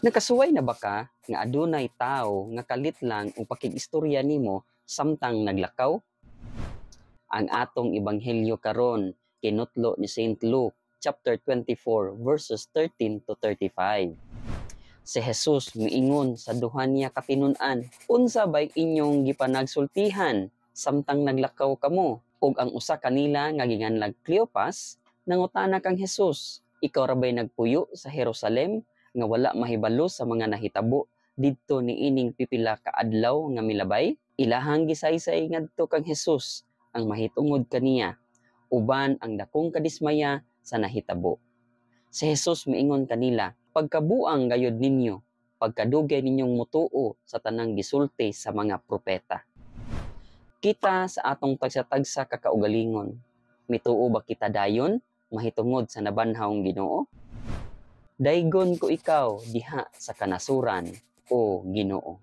Nakasuway na ba ka nga adunay tawo nga kalit lang og pakig-istorya nimo samtang naglakaw? Ang atong ebanghelyo karon kinutlo ni Saint Luke chapter 24 verses 13 to 35. Si Jesus miingon sa duha niya ka tinun-an, "Unsa bay inyong gipanagsultihan samtang naglakaw kamo?" Ug ang usa kanila nga ginganlag Cleopas nangutana kang Jesus, "Ikaw ra bay nagpuyo sa Jerusalem nga wala mahibalo sa mga nahitabo didto niining pipila ka adlaw nga milabay?" Ilahang gisaysay ngadto kang Jesus ang mahitungod kaniya, uban ang dakong kadismaya sa nahitabo. Si Jesus miingon kanila, "Pagkabuang gayud ninyo, pagkadugay ninyong mutuo sa tanang gisulti sa mga propeta." Kita sa atong tagsa-tagsa kakaugalingon, mituo ba kita dayon mahitungod sa nabanhawng Ginoo? Daygon ko ikaw diha sa kanasuran, o Ginoo.